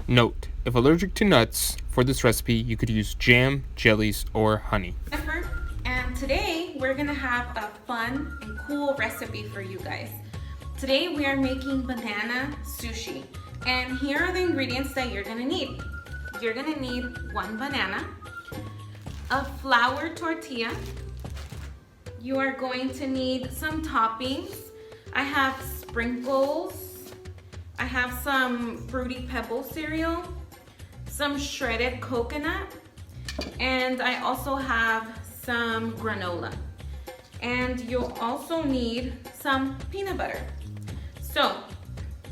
Note, if allergic to nuts, for this recipe you could use jam, jellies, or honey. And today we're gonna have a fun and cool recipe for you guys. Today we are making banana sushi. And here are the ingredients that you're gonna need. You're gonna need 1 banana, a flour tortilla. You are going to need some toppings. I have sprinkles. I have some Frutti Pebbles cereal, some shredded coconut, and I also have some granola. And you'll also need some peanut butter. So,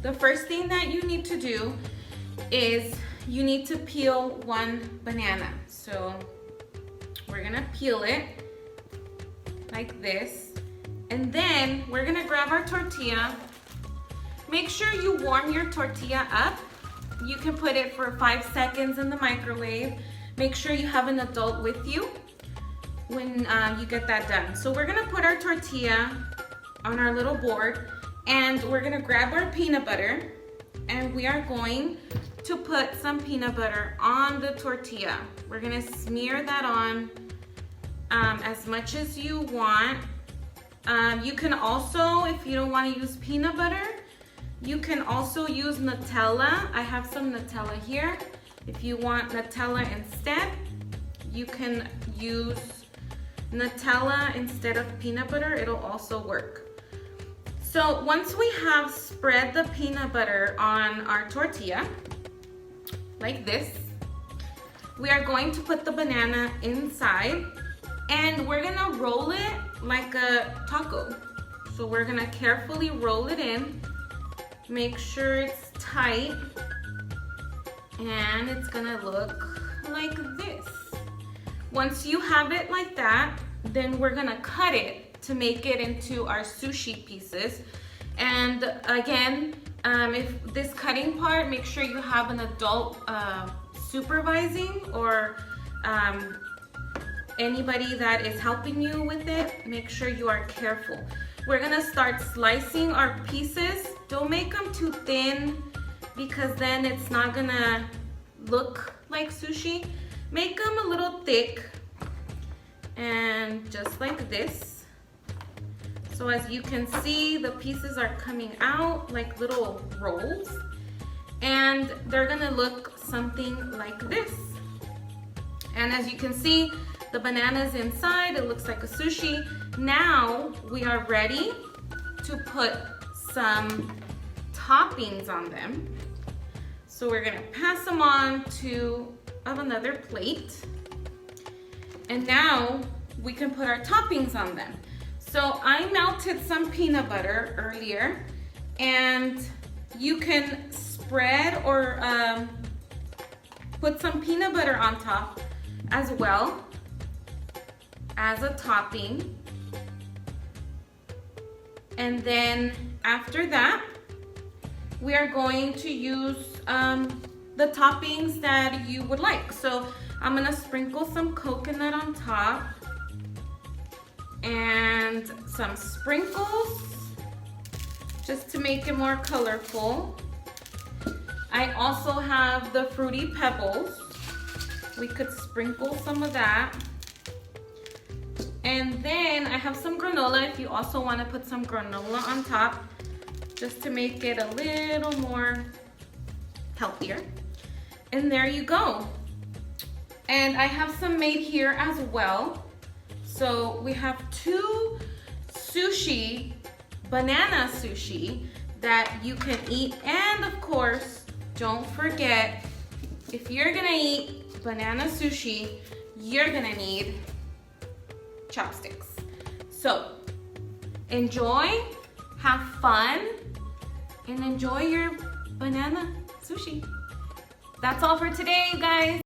the first thing that you need to do is you need to peel 1 banana. So, we're gonna peel it like this. And then we're gonna grab our tortilla. Make sure you warm your tortilla up. You can put it for 5 seconds in the microwave. Make sure you have an adult with you when you get that done. So we're gonna put our tortilla on our little board and we're gonna grab our peanut butter and we are going to put some peanut butter on the tortilla. We're gonna smear that on as much as you want. You can also, if you don't want to use peanut butter, you can also use Nutella. I have some Nutella here. If you want Nutella instead, you can use Nutella instead of peanut butter. It'll also work. So once we have spread the peanut butter on our tortilla, like this, we are going to put the banana inside and we're gonna roll it like a taco. So we're gonna carefully roll it in. Make sure it's tight and it's gonna look like this. Once you have it like that, then we're gonna cut it to make it into our sushi pieces. And again, if this cutting part, make sure you have an adult supervising or anybody that is helping you with it. Make sure you are careful. We're gonna start slicing our pieces. Don't make them too thin because then it's not gonna look like sushi. Make them a little thick and just like this. So as you can see, the pieces are coming out like little rolls and they're gonna look something like this. And as you can see, the banana's inside, it looks like a sushi. Now we are ready to put some toppings on them. So we're gonna pass them on to another plate. And now we can put our toppings on them. So I melted some peanut butter earlier and you can spread or put some peanut butter on top as well as a topping. And then after that, we are going to use the toppings that you would like. So I'm gonna sprinkle some coconut on top and some sprinkles just to make it more colorful. I also have the Frutti Pebbles. We could sprinkle some of that. And then I have some granola if you also want to put some granola on top just to make it a little more healthier. And there you go. And I have some made here as well. So we have 2 sushi, banana sushi that you can eat. And of course, don't forget, if you're gonna eat banana sushi, you're gonna need chopsticks. So enjoy, have fun, and enjoy your banana sushi. That's all for today, guys.